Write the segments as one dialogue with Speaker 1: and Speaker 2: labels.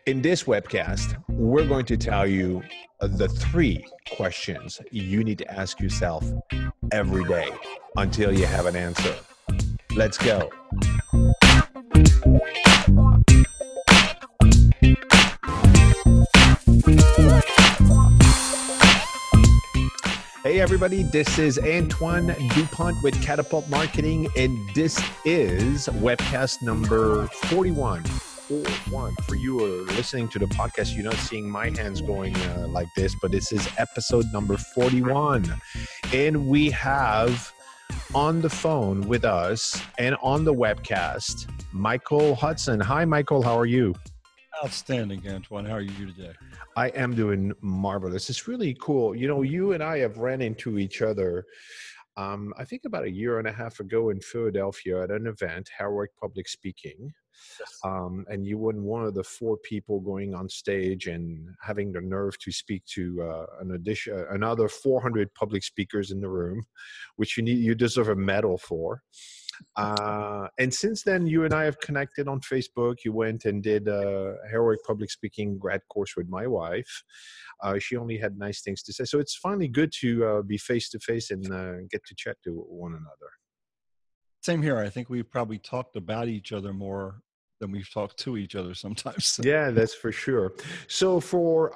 Speaker 1: In this webcast, we're going to tell you the 3 questions you need to ask yourself every day until you have an answer. Let's go. Hey everybody, this is Antoine Dupont with Katapult.Marketing, and this is webcast number 41. For you who are listening to the podcast, you're not seeing my hands going like this, but this is episode number 41. And we have on the phone with us and on the webcast, Michael Hudson. Hi, Michael. How are you?
Speaker 2: Outstanding, Antoine. How are you today?
Speaker 1: I am doing marvelous. It's really cool. You know, you and I have ran into each other, I think about a year and a half ago in Philadelphia at an event, Heroic Public Speaking.
Speaker 2: Yes.
Speaker 1: And you were one of the 4 people going on stage and having the nerve to speak to another 400 public speakers in the room, which you deserve a medal for. And since then, you and I have connected on Facebook. You went and did a Heroic Public Speaking grad course with my wife. She only had nice things to say. So it's finally good to be face-to-face and get to chat to one another.
Speaker 2: Same here. I think we've probably talked about each other more than we've talked to each other sometimes.
Speaker 1: Yeah, that's for sure. So for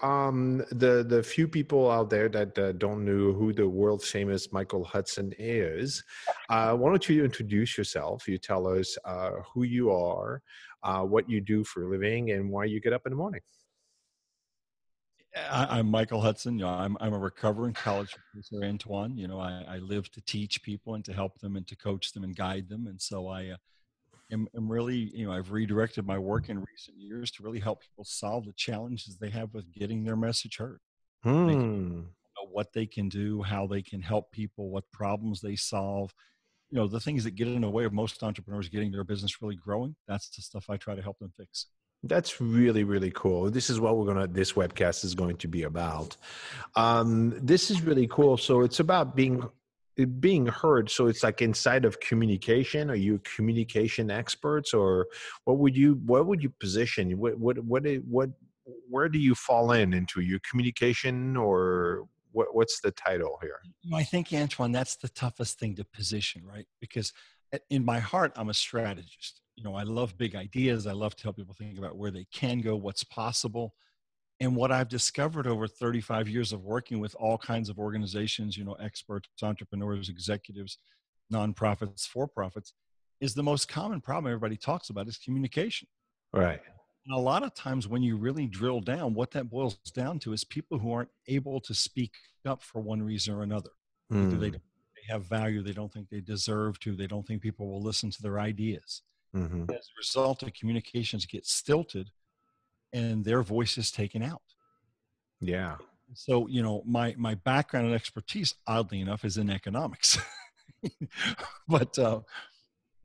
Speaker 1: the few people out there that don't know who the world famous Michael Hudson is, why don't you introduce yourself? You tell us who you are, what you do for a living, and why you get up in the morning.
Speaker 2: I'm Michael Hudson. You know, I'm a recovering college professor, Antoine. You know, I live to teach people and to help them and to coach them and guide them. And so I am really, you know, I've redirected my work in recent years to really help people solve the challenges they have with getting their message heard. They know what they can do, how they can help people, what problems they solve. You know, the things that get in the way of most entrepreneurs getting their business really growing. That's the stuff I try to help them fix.
Speaker 1: That's really, really cool. This is what this webcast is going to be about. This is really cool. So it's about being heard. So it's like inside of communication. Are you communication experts, or what would you position? Where do you fall into your communication, or what's the title here?
Speaker 2: You know, I think, Antoine, that's the toughest thing to position, right? Because in my heart, I'm a strategist. You know, I love big ideas. I love to help people think about where they can go, what's possible. And what I've discovered over 35 years of working with all kinds of organizations, you know, experts, entrepreneurs, executives, nonprofits, for-profits, is the most common problem everybody talks about is communication.
Speaker 1: Right.
Speaker 2: And a lot of times when you really drill down, what that boils down to is people who aren't able to speak up for one reason or another. Either they have value, they don't think they deserve to, they don't think people will listen to their ideas.
Speaker 1: Mm-hmm.
Speaker 2: As a result, the communications get stilted and their voice is taken out.
Speaker 1: Yeah.
Speaker 2: So, you know, my background and expertise, oddly enough, is in economics. But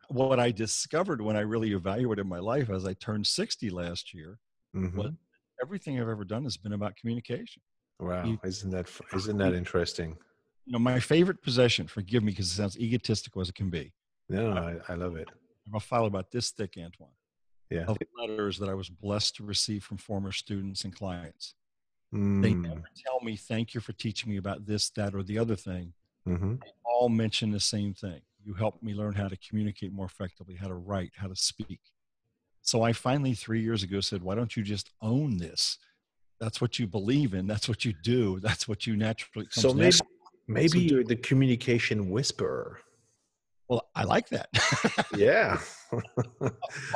Speaker 2: what I discovered when I really evaluated my life as I turned 60 last year, was everything I've ever done has been about communication.
Speaker 1: Wow. Isn't that interesting?
Speaker 2: You know, my favorite possession, forgive me because it sounds egotistical as it can be.
Speaker 1: No, I love it.
Speaker 2: I have a file about this thick, Antoine,
Speaker 1: of
Speaker 2: letters that I was blessed to receive from former students and clients. They never tell me, thank you for teaching me about this, that, or the other thing. They all mention the same thing. You helped me learn how to communicate more effectively, how to write, how to speak. So I finally 3 years ago said, why don't you just own this? That's what you believe in. That's what you do. That's what you naturally.
Speaker 1: So maybe you're the communication whisperer.
Speaker 2: Well, I like that.
Speaker 1: Yeah.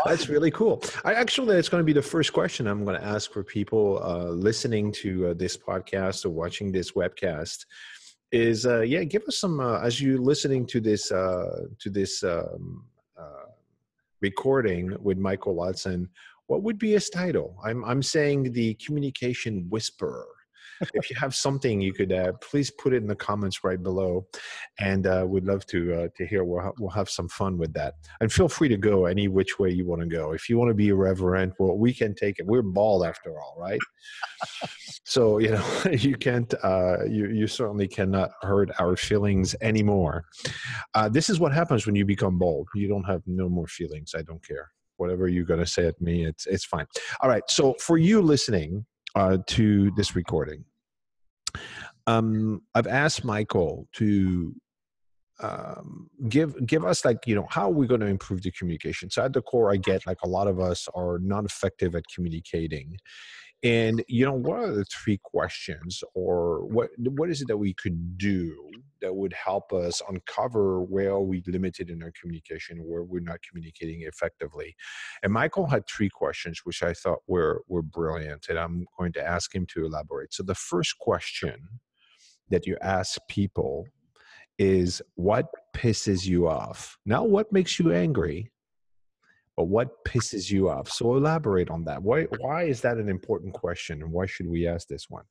Speaker 1: That's really cool. It's going to be the first question I'm going to ask for people listening to this podcast or watching this webcast is, give us some, as you're listening to this recording with Michael Hudson, what would be his title? I'm saying the communication whisperer. If you have something, you could please put it in the comments right below, and we'd love to hear. We'll have some fun with that, and feel free to go any which way you want to go. If you want to be irreverent, well, we can take it. We're bald after all, right? So you know you can't. You certainly cannot hurt our feelings anymore. This is what happens when you become bald. You don't have no more feelings. I don't care whatever you're going to say at me, it's fine. All right. So for you listening to this recording, I've asked Michael to give us, like, how are we going to improve the communication? So at the core, I get, like, a lot of us are not effective at communicating. And what are the three questions, or what is it that we could do that would help us uncover where we limited in our communication, where we're not communicating effectively? And Michael had three questions, which I thought were brilliant, and I'm going to ask him to elaborate. So the first question that you ask people is, what pisses you off? Not what makes you angry, but what pisses you off. So elaborate on that. Why is that an important question, and why should we ask this one?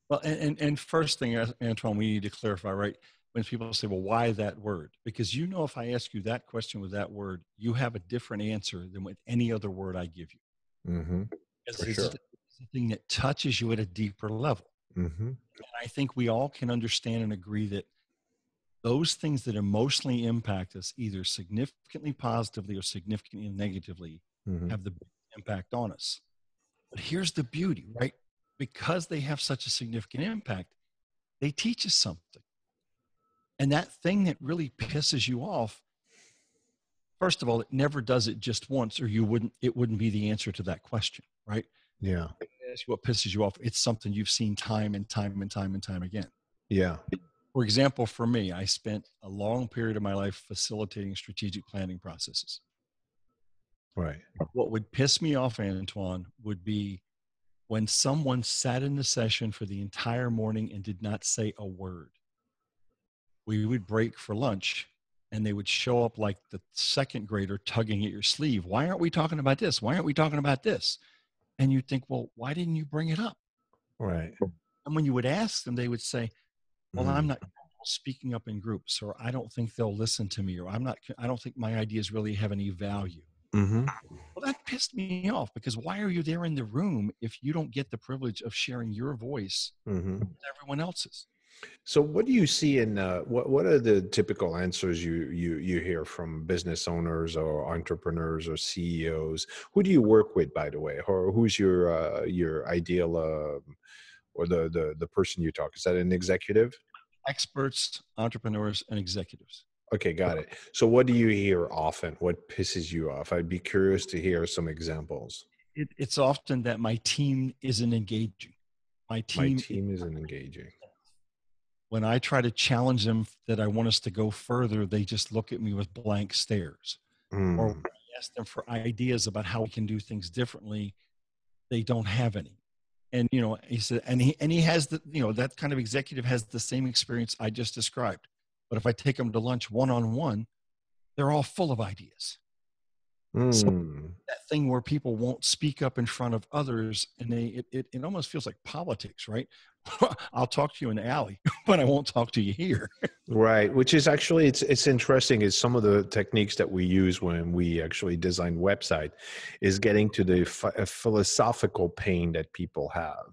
Speaker 2: Well, and first thing, Antoine, we need to clarify, right? When people say, well, why that word? Because if I ask you that question with that word, you have a different answer than with any other word I give you.
Speaker 1: Mm-hmm.
Speaker 2: Because
Speaker 1: For
Speaker 2: it's
Speaker 1: sure.
Speaker 2: a thing that touches you at a deeper level.
Speaker 1: Mm-hmm.
Speaker 2: And I think we all can understand and agree that those things that emotionally impact us, either significantly positively or significantly negatively,
Speaker 1: Mm-hmm.
Speaker 2: have the big impact on us. But here's the beauty, right? Because they have such a significant impact, they teach us something. And that thing that really pisses you off, first of all, it never does it just once, or it wouldn't be the answer to that question, right?
Speaker 1: Yeah.
Speaker 2: Ask you what pisses you off. It's something you've seen time and time and time and time again.
Speaker 1: Yeah.
Speaker 2: For example, for me, I spent a long period of my life facilitating strategic planning processes.
Speaker 1: Right.
Speaker 2: What would piss me off, Antoine, would be when someone sat in the session for the entire morning and did not say a word. We would break for lunch and they would show up like the second grader tugging at your sleeve. Why aren't we talking about this? Why aren't we talking about this? And you'd think, well, why didn't you bring it up?
Speaker 1: Right.
Speaker 2: And when you would ask them, they would say, well, I'm
Speaker 1: Mm.
Speaker 2: not speaking up in groups, or I don't think they'll listen to me, or I don't think my ideas really have any value.
Speaker 1: Mm-hmm.
Speaker 2: Well, that pissed me off, because why are you there in the room if you don't get the privilege of sharing your voice
Speaker 1: Mm-hmm.
Speaker 2: with everyone else's?
Speaker 1: So what do you see in what are the typical answers you hear from business owners or entrepreneurs or CEOs? Who do you work with, by the way, or who's your ideal or the person you talk? Is that an executive?
Speaker 2: Experts, entrepreneurs, and executives.
Speaker 1: Okay, got it. So what do you hear often? What pisses you off? I'd be curious to hear some examples.
Speaker 2: It's often that my team isn't engaging. My
Speaker 1: My
Speaker 2: team,
Speaker 1: team isn't engaging.
Speaker 2: when I try to challenge them that I want us to go further, they just look at me with blank stares. Or when
Speaker 1: Mm,
Speaker 2: I ask them for ideas about how we can do things differently, they don't have any. And he said, and he has that kind of executive has the same experience I just described. But if I take them to lunch one-on-one, they're all full of ideas. So
Speaker 1: mm.
Speaker 2: that thing where people won't speak up in front of others, and it almost feels like politics, right? I'll talk to you in the alley, but I won't talk to you here.
Speaker 1: Right, which is actually it's interesting. Is some of the techniques that we use when we actually design website is getting to the philosophical pain that people have,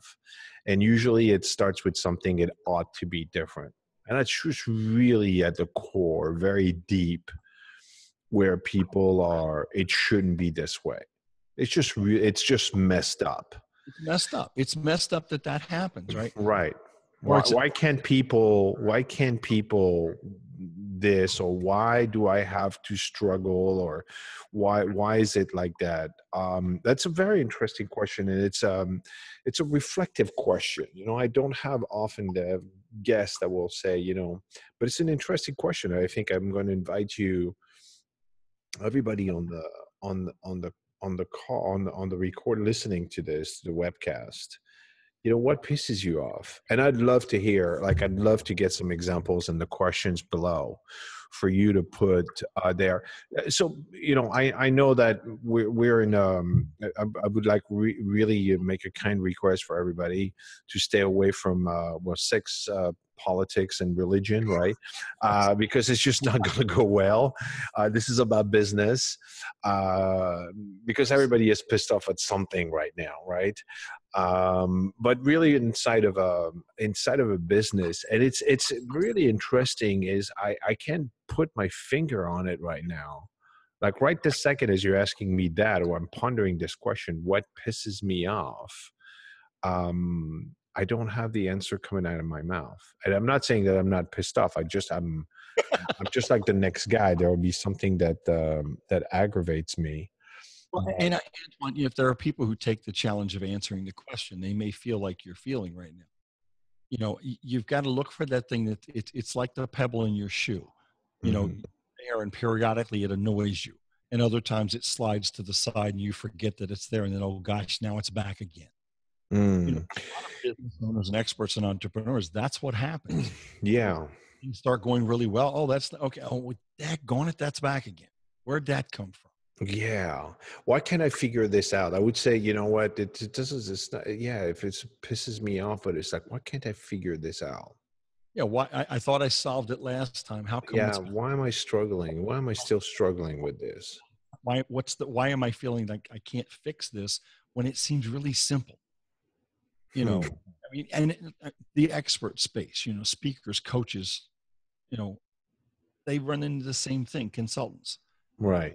Speaker 1: and usually it starts with something it ought to be different, and that's just really at the core, very deep, where people are. It shouldn't be this way. It's just messed up.
Speaker 2: It's messed up. It's messed up that happens, right?
Speaker 1: Right.
Speaker 2: Or
Speaker 1: Why
Speaker 2: it's
Speaker 1: why can't people this, or why do I have to struggle, or why is it like that? That's a very interesting question, and it's a reflective question. I don't have often the guests that will say, but it's an interesting question. I think I'm going to invite you, everybody on the call, on the record, listening to this, the webcast. What pisses you off? And I'd love to hear, like, I'd love to get some examples in the questions below for you to put there. So, I know that we're in, I would like really make a kind request for everybody to stay away from, sex, politics and religion, right? Because it's just not going to go well. This is about business, because everybody is pissed off at something right now, right? But really inside of a business, and it's really interesting, is I can't put my finger on it right now, Like right this second, as you're asking me that, or I'm pondering this question, what pisses me off? I don't have the answer coming out of my mouth. And I'm not saying that I'm not pissed off. I'm just like the next guy. There will be something that aggravates me.
Speaker 2: Well, and Antoine, if there are people who take the challenge of answering the question, they may feel like you're feeling right now. You've got to look for that thing that it's like the pebble in your shoe.
Speaker 1: Mhm.
Speaker 2: There, and periodically it annoys you, and other times it slides to the side and you forget that it's there, and then, oh gosh, now it's back again.
Speaker 1: Mm.
Speaker 2: A lot of business owners and experts and entrepreneurs, that's what happens.
Speaker 1: Yeah.
Speaker 2: You start going really well. Oh, that's okay. Oh, with that gone it, that's back again. Where'd that come from?
Speaker 1: Yeah. Why can't I figure this out? I would say, you know what? It doesn't, it's not, yeah, if it pisses me off, but it's like, why can't I figure this out?
Speaker 2: Yeah, why? I thought I solved it last time. How come
Speaker 1: Yeah.
Speaker 2: it's back?
Speaker 1: Why am I struggling? Why am I still struggling with this?
Speaker 2: Why am I feeling like I can't fix this when it seems really simple?
Speaker 1: Hmm.
Speaker 2: I mean, and the expert space, speakers, coaches, you know, they run into the same thing, consultants.
Speaker 1: Right.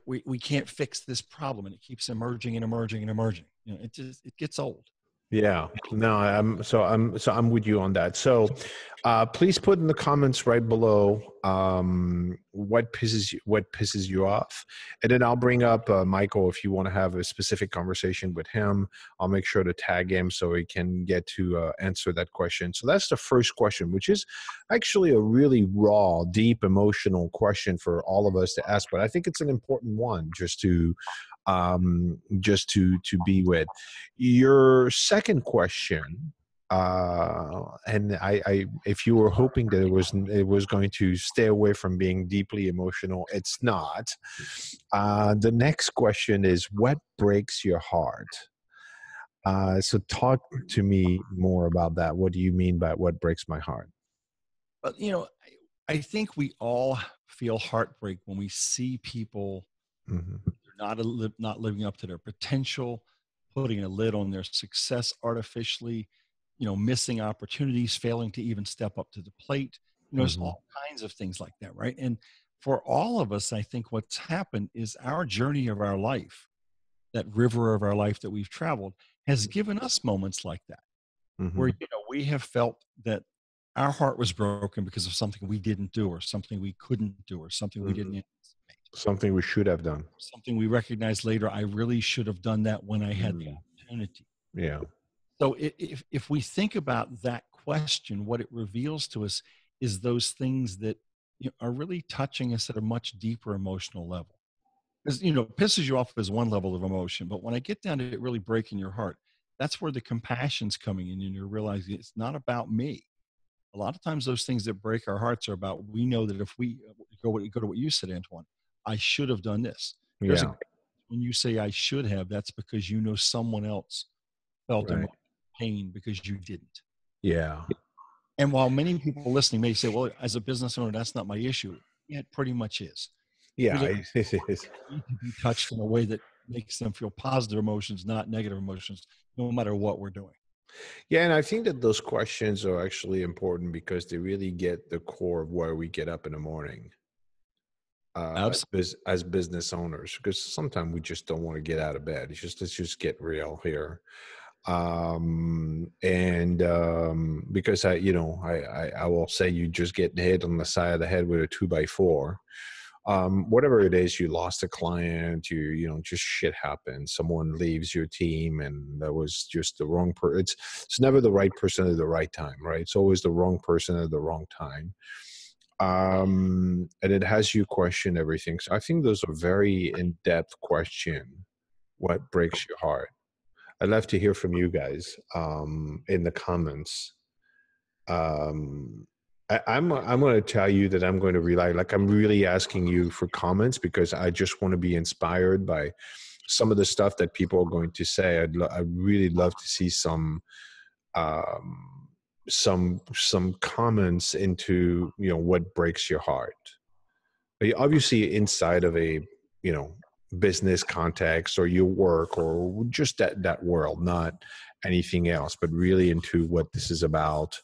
Speaker 2: We can't fix this problem, and it keeps emerging and emerging and emerging. It gets old.
Speaker 1: Yeah, no, I'm with you on that. So, please put in the comments right below what pisses you off, and then I'll bring up Michael if you want to have a specific conversation with him. I'll make sure to tag him so he can get to answer that question. So that's the first question, which is actually a really raw, deep, emotional question for all of us to ask. But I think it's an important one just to be with. Your second question, and I if you were hoping that it was going to stay away from being deeply emotional, it's not. The next question is, what breaks your heart? So talk to me more about that. What do you mean by what breaks my heart?
Speaker 2: But I think we all feel heartbreak when we see people
Speaker 1: Hmm.
Speaker 2: not living up to their potential, putting a lid on their success artificially, missing opportunities, failing to even step up to the plate. There's
Speaker 1: Hmm.
Speaker 2: all kinds of things like that, right? And for all of us, I think what's happened is our journey of our life, that river of our life that we've traveled, has given us moments like that, where
Speaker 1: Hmm.
Speaker 2: we have felt that our heart was broken because of something we didn't do, or something we couldn't do, or something we didn't
Speaker 1: Hmm.
Speaker 2: anticipate,
Speaker 1: Something we should have done.
Speaker 2: something we recognize later. I really should have done that when I had the
Speaker 1: Mm.
Speaker 2: opportunity.
Speaker 1: Yeah.
Speaker 2: So if we think about that question, what it reveals to us is those things that are really touching us at a much deeper emotional level. Because pisses you off is one level of emotion, but when I get down to it really breaking your heart, that's where the compassion's coming in, and you're realizing it's not about me. A lot of times, those things that break our hearts are about, we know that if we go to what you said, Antoine, I should have done this. There's a
Speaker 1: Yeah.
Speaker 2: when you say I should have, that's because someone else felt
Speaker 1: Right.
Speaker 2: emotional pain because you didn't.
Speaker 1: Yeah.
Speaker 2: And while many people listening may say, well, as a business owner, that's not my issue. Yeah, it pretty much is.
Speaker 1: Yeah.
Speaker 2: Really
Speaker 1: It is.
Speaker 2: need to be touched in a way that makes them feel positive emotions, not negative emotions, no matter what we're doing.
Speaker 1: Yeah, and I think that those questions are actually important because they really get the core of why we get up in the morning
Speaker 2: Absolutely.
Speaker 1: as business owners. Because sometimes we just don't want to get out of bed. It's just let's just get real here, and because I will say you just get hit on the side of the head with a 2x4. Whatever it is, you lost a client, just shit happens. Someone leaves your team and that was just the wrong it's never the right person at the right time, right? It's always the wrong person at the wrong time. And it has you question everything. So I think those are very in-depth question. What breaks your heart? I'd love to hear from you guys in the comments. um I'm going to tell you that I'm going to rely, like I'm really asking you for comments because I just want to be inspired by some of the stuff that people are going to say. I'd really love to see um some comments into what breaks your heart. Obviously inside of a you know business context or your work or just that world, not anything else, but really into what this is about,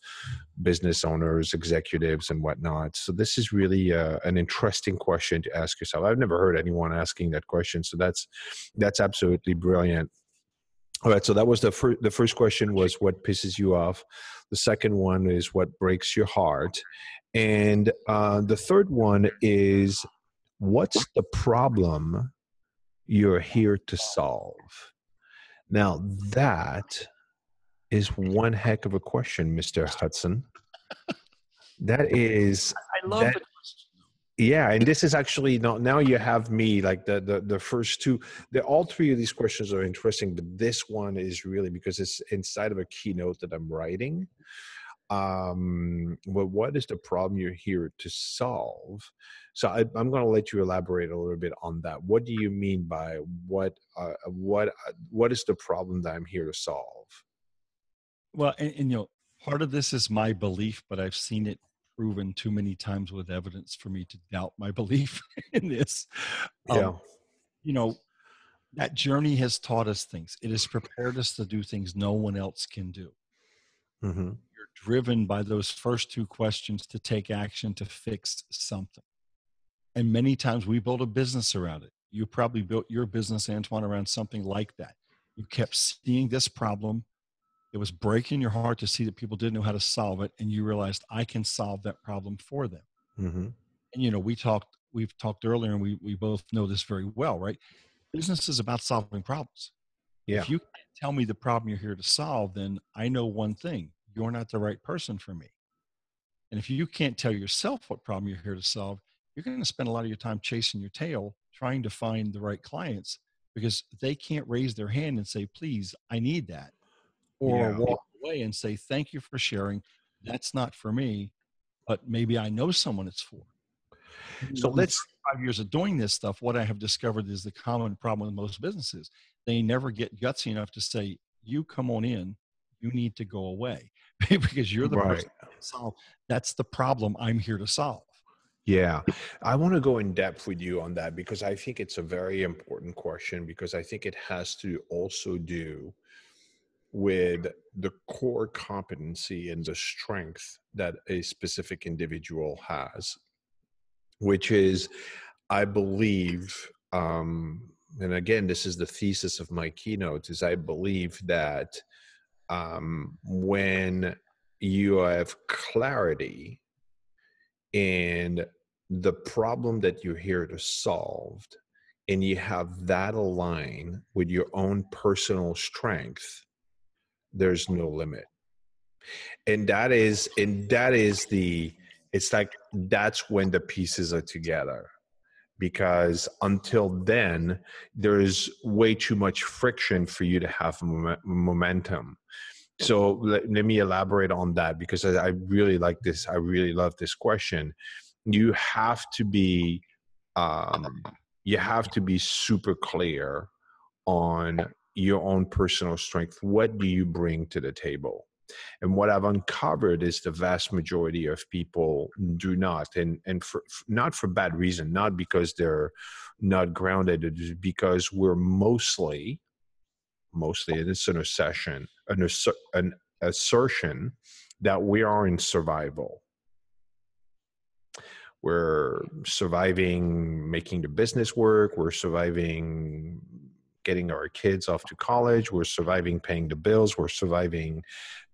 Speaker 1: business owners, executives, and whatnot. So this is really an interesting question to ask yourself. I've never heard anyone asking that question, so that's absolutely brilliant. All right, so that was the first question was what pisses you off. The second one is what breaks your heart, and the third one is what's the problem you're here to solve. Now that is one heck of a question, Mr. Hudson. That is
Speaker 2: I love
Speaker 1: that
Speaker 2: the question.
Speaker 1: Yeah, and this is actually now you have me like the first two. All three of these questions are interesting, but this one is really because it's inside of a keynote that I'm writing. Well, what is the problem you're here to solve? So I'm going to let you elaborate a little bit on that. What do you mean by what is the problem that I'm here to solve?
Speaker 2: Well, and part of this is my belief, but I've seen it proven too many times with evidence for me to doubt my belief in this.
Speaker 1: Yeah.
Speaker 2: Um, you know, that journey has taught us things. It has prepared us to do things no one else can do.
Speaker 1: Mm-hmm.
Speaker 2: You're driven by those first two questions to take action to fix something. And many times we build a business around it. You probably built your business, Antoine, around something like that. You kept seeing this problem. It was breaking your heart to see that people didn't know how to solve it. And you realized I can solve that problem for them.
Speaker 1: Mm-hmm.
Speaker 2: And we've talked earlier, and we both know this very well, right? Business is about solving problems.
Speaker 1: Yeah.
Speaker 2: If you can't tell me the problem you're here to solve, then I know one thing: you're not the right person for me. And if you can't tell yourself what problem you're here to solve, you're going to spend a lot of your time chasing your tail trying to find the right clients because they can't raise their hand and say, please, I need that, or
Speaker 1: Yeah.
Speaker 2: walk away and say, thank you for sharing. That's not for me, but maybe I know someone it's for.
Speaker 1: So
Speaker 2: In
Speaker 1: let's
Speaker 2: 35 years of doing this stuff, what I have discovered is the common problem with most businesses. They never get gutsy enough to say, you come on in, you need to go away because you're the
Speaker 1: right.
Speaker 2: person to solve. That's the problem I'm here to solve.
Speaker 1: Yeah, I want to go in depth with you on that because I think it's a very important question because I think it has to also do with the core competency and the strength that a specific individual has, which is, I believe, and again, this is the thesis of my keynote, is I believe that when you have clarity and the problem that you're here to solve, and you have that align with your own personal strength, there's no limit. And it's like that's when the pieces are together, because until then there's way too much friction for you to have momentum. So let me elaborate on that because I really like this. I really love this question. You have to be super clear on your own personal strength. What do you bring to the table? And what I've uncovered is the vast majority of people do not, and not for bad reason, not because they're not grounded, it's because we're mostly, and it's an assertion that we are in survival. We're surviving making the business work. We're surviving getting our kids off to college. We're surviving paying the bills. We're surviving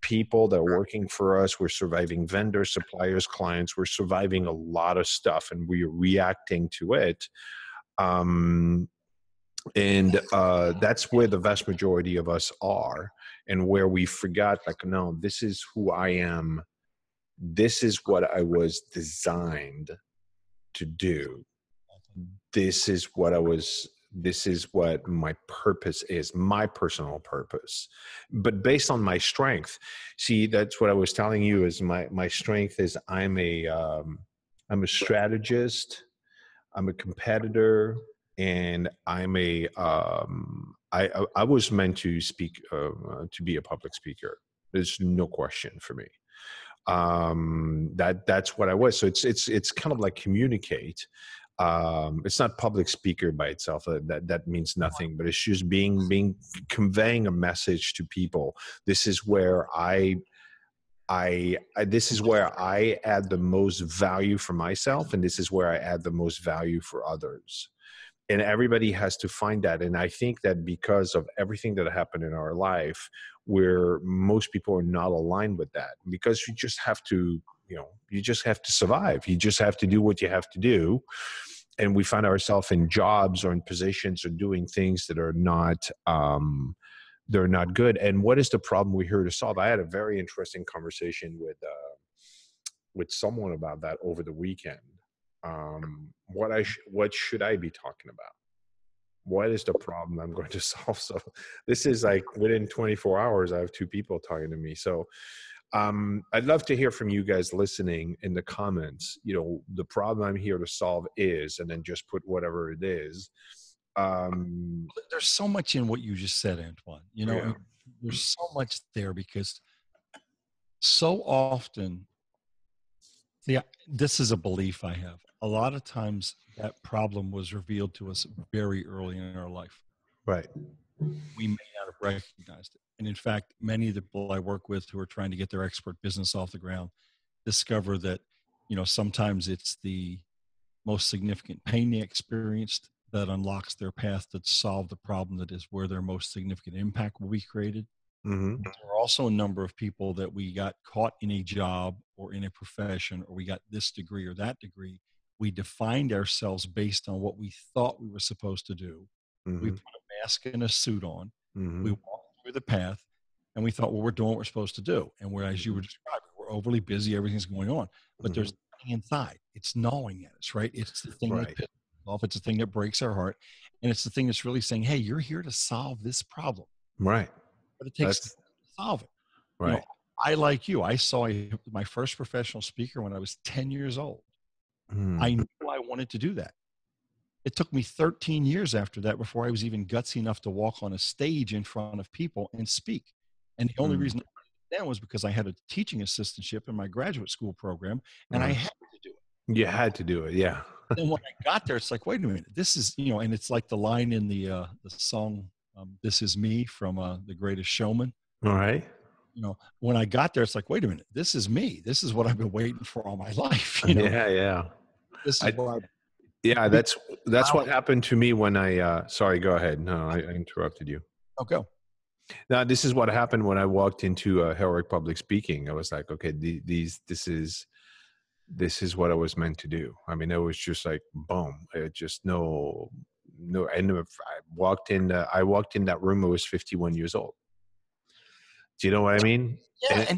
Speaker 1: people that are working for us. We're surviving vendors, suppliers, clients. We're surviving a lot of stuff, and we're reacting to it. That's where the vast majority of us are, and where we forgot, like, no, this is who I am. This is what I was designed to do. This is what my purpose is, my personal purpose, but based on my strength. See, that's what I was telling you is my strength is I'm a strategist, I'm a competitor, and I was meant to speak, to be a public speaker. There's no question for me. That's what I was. So it's kind of like communicate. It's not public speaker by itself. That means nothing, but it's just being conveying a message to people. This is where this is where I add the most value for myself, and this is where I add the most value for others. And everybody has to find that. And I think that because of everything that happened in our life, where most people are not aligned with that, because you just have to, you just have to survive. You just have to do what you have to do. And we find ourselves in jobs or in positions or doing things that are not, they're not good. And what is the problem we're here to solve? I had a very interesting conversation with someone about that over the weekend. What should I be talking about? What is the problem I'm going to solve? So this is like within 24 hours, I have 2 people talking to me. So I'd love to hear from you guys listening in the comments. The problem I'm here to solve is, and then just put whatever it is.
Speaker 2: There's so much in what you just said, Antoine.
Speaker 1: Yeah.
Speaker 2: There's so much there, because so often, this is a belief I have. A lot of times that problem was revealed to us very early in our life.
Speaker 1: Right.
Speaker 2: We may not have recognized it. And in fact, many of the people I work with who are trying to get their expert business off the ground discover that, sometimes it's the most significant pain they experienced that unlocks their path to solve the problem that is where their most significant impact will be created.
Speaker 1: Mm-hmm.
Speaker 2: There are also a number of people that we got caught in a job or in a profession, or we got this degree or that degree. We defined ourselves based on what we thought we were supposed to do.
Speaker 1: Mm-hmm.
Speaker 2: We put a mask and a suit on.
Speaker 1: Mm-hmm.
Speaker 2: We walked through the path, and we thought, well, we're doing what we're supposed to do. And as you were describing, we're overly busy, everything's going on. But there's something inside. It's gnawing at us, right? It's the thing that pisses us off. It's the thing that breaks our heart. And it's the thing that's really saying, hey, you're here to solve this problem.
Speaker 1: Right.
Speaker 2: But it takes time to solve it.
Speaker 1: Right.
Speaker 2: I, like you, I saw my first professional speaker when I was 10 years old. I knew I wanted to do that. It took me 13 years after that before I was even gutsy enough to walk on a stage in front of people and speak. And the only reason I did that was because I had a teaching assistantship in my graduate school program, and I had to do it.
Speaker 1: You had to do it, yeah.
Speaker 2: And when I got there, it's like, wait a minute, this is, and it's like the line in the song, "This Is Me" from The Greatest Showman.
Speaker 1: All right.
Speaker 2: When I got there, it's like, wait a minute, this is me. This is what I've been waiting for all my life.
Speaker 1: Yeah.
Speaker 2: This is why.
Speaker 1: Yeah, that's what happened to me when I. Sorry, go ahead. No, I interrupted you.
Speaker 2: Oh, go.
Speaker 1: Now, this is what happened when I walked into heroic public speaking. I was like, okay, this is what I was meant to do. I mean, it was just like boom. It just no. And I walked in that room. I was 51 years old. Do you know what I mean?
Speaker 2: Yeah,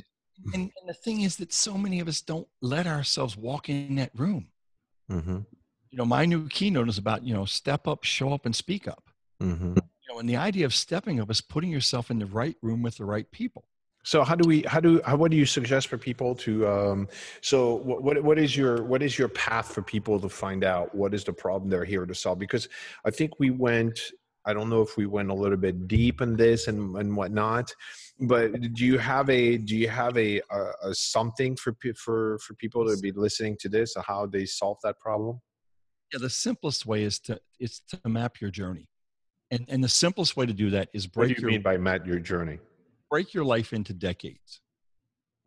Speaker 2: and the thing is that so many of us don't let ourselves walk in that room.
Speaker 1: Mm-hmm.
Speaker 2: My new keynote is about, step up, show up, and speak up.
Speaker 1: Mm-hmm.
Speaker 2: And the idea of stepping up is putting yourself in the right room with the right people.
Speaker 1: So what do you suggest for people to, so what is your path for people to find out what is the problem they're here to solve? Because I think I don't know if we went a little bit deep in this and whatnot, but do you have a something for people to be listening to this, or how they solve that problem?
Speaker 2: Yeah, the simplest way is to map your journey, and the simplest way to do that is
Speaker 1: What do you mean by map your journey?
Speaker 2: Break your life into decades.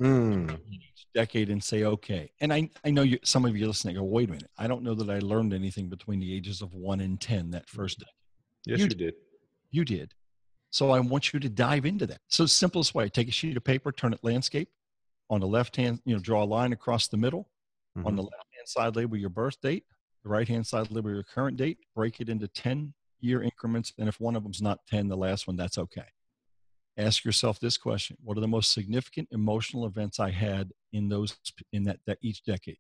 Speaker 2: Each decade, and say, okay. And I know some of you listening go, wait a minute, I don't know that I learned anything between the ages of 1 and 10 that first decade.
Speaker 1: Yes, you did.
Speaker 2: You did. So I want you to dive into that. So simplest way, take a sheet of paper, turn it landscape. On the left hand, draw a line across the middle. On the left hand side, label your birth date. The right hand side, label your current date. Break it into 10-year increments. And if one of them's not 10, the last one, that's okay. Ask yourself this question: what are the most significant emotional events I had in that each decade?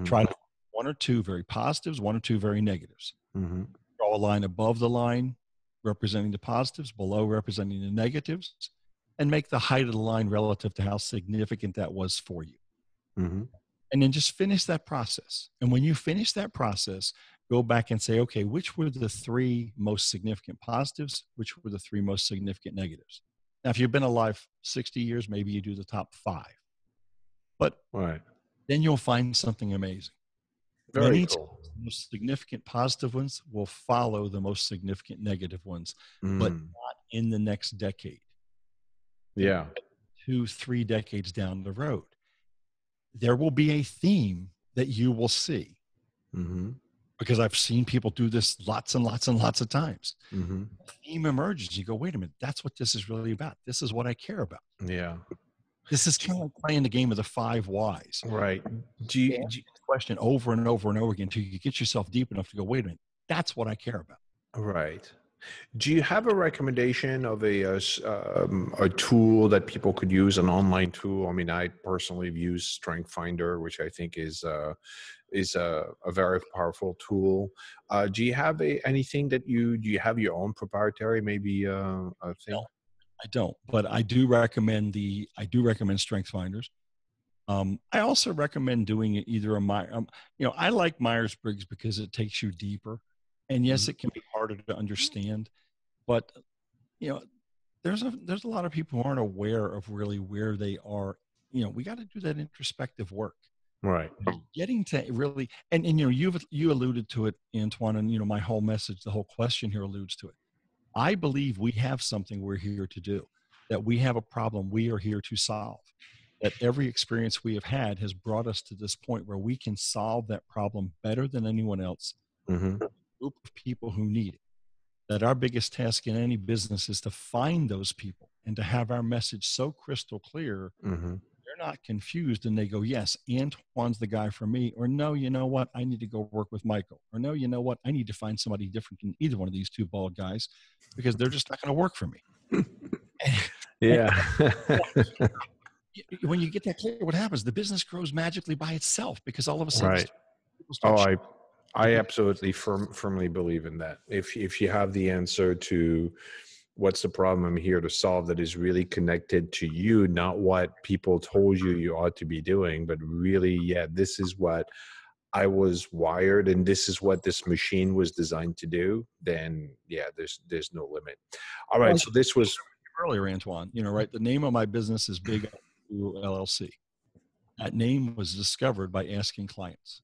Speaker 2: Try to 1 or 2 very positives, 1 or 2 very negatives. Draw a line above the line representing the positives, below representing the negatives, and make the height of the line relative to how significant that was for you. And then just finish that process. And when you finish that process, go back and say, okay, which were the 3 most significant positives? Which were the 3 most significant negatives? Now, if you've been alive 60 years, maybe you do the top 5. But then you'll find something amazing.
Speaker 1: Very
Speaker 2: Many times,
Speaker 1: cool.
Speaker 2: the most significant positive ones will follow the most significant negative ones, but
Speaker 1: Mm.
Speaker 2: not in the next decade. You know,
Speaker 1: Yeah.
Speaker 2: 2, 3 decades down the road, there will be a theme that you will see,
Speaker 1: Mm-hmm.
Speaker 2: because I've seen people do this lots and lots and lots of times.
Speaker 1: Mm-hmm.
Speaker 2: A theme emerges. You go, wait a minute, that's what this is really about. This is what I care about.
Speaker 1: Yeah.
Speaker 2: This is kind of like playing the game of the 5 whys.
Speaker 1: Right. Do
Speaker 2: You
Speaker 1: you,
Speaker 2: ask
Speaker 1: do you-
Speaker 2: the question over and over and over again until you get yourself deep enough to go, wait a minute, that's what I care about.
Speaker 1: right. Do you have a recommendation of a tool that people could use, an online tool? I mean, I personally have used Strength Finder, which I think is a very powerful tool. Do you have anything that do you have your own proprietary maybe a
Speaker 2: No,
Speaker 1: thing?
Speaker 2: I don't, but I do recommend Strength Finders. I also recommend doing it either I like Myers-Briggs because it takes you deeper, and yes,
Speaker 1: Mhm.
Speaker 2: it can be harder to understand, but you know, there's a lot of people who aren't aware of really where they are. We got to do that introspective work,
Speaker 1: Right.
Speaker 2: getting to really, and you alluded to it, Antoine, and my whole message, the whole question here alludes to it. I believe we have something we're here to do, that we have a problem we are here to solve, that every experience we have had has brought us to this point where we can solve that problem better than anyone else,
Speaker 1: Mm-hmm.
Speaker 2: a group of people who need it. That our biggest task in any business is to find those people and to have our message so crystal clear
Speaker 1: Mm-hmm.
Speaker 2: they're not confused and they go, yes, Antoine's the guy for me. Or no, you know what? I need to go work with Michael. Or no, you know what? I need to find somebody different than either one of these two bald guys because they're just not going to work for me.
Speaker 1: Yeah.
Speaker 2: When you get that clear, what happens? The business grows magically by itself because all of a sudden
Speaker 1: Right.
Speaker 2: people
Speaker 1: Oh,
Speaker 2: start
Speaker 1: I absolutely firmly believe in that. If you have the answer to what's the problem I'm here to solve that is really connected to you, not what people told you you ought to be doing, but really, yeah, this is what I was wired and this is what this machine was designed to do, then yeah, there's no limit. All right.
Speaker 2: Like
Speaker 1: So this was
Speaker 2: earlier, Antoine, right? The name of my business is Big LLC. That name was discovered by asking clients,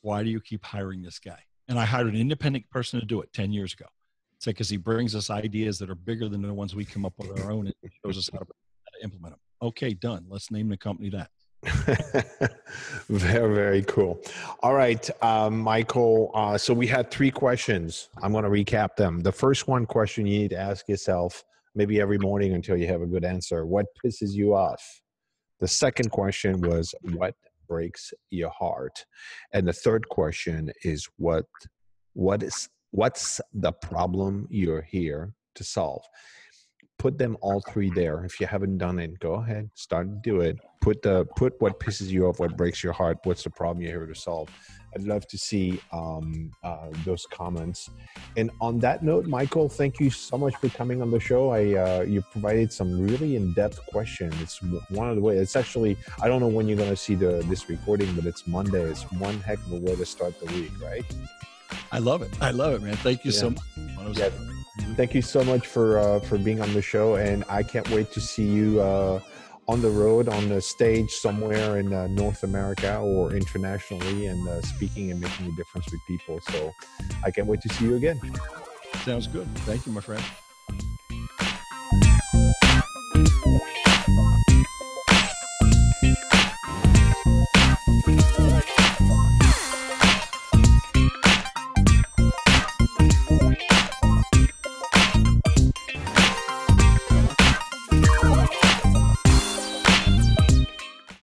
Speaker 2: why do you keep hiring this guy? And I hired an independent person to do it 10 years ago. It's like, because he brings us ideas that are bigger than the ones we come up with on our own and shows us how to implement them. Okay, done. Let's name the company that.
Speaker 1: very, very cool. All right, Michael. So we had 3 questions. I'm going to recap them. The first question you need to ask yourself, maybe every morning until you have a good answer: what pisses you off? The second question was, what breaks your heart? And the third question is, what's the problem you're here to solve? Put them all 3 there. If you haven't done it, go ahead, start to do it. Put what pisses you off, what breaks your heart, what's the problem you're here to solve. I'd love to see those comments. And on that note, Michael, thank you so much for coming on the show. You provided some really in-depth questions. It's one of the ways. It's actually, I don't know when you're going to see this recording, but it's Monday. It's one heck of a way to start the week, right?
Speaker 2: I love it. I love it, man. Thank you so much.
Speaker 1: Yeah. Thank you so much for being on the show, and I can't wait to see you on the road, on the stage somewhere in North America or internationally, and speaking and making a difference with people. So I can't wait to see you again.
Speaker 2: Sounds good. Thank you, my friend.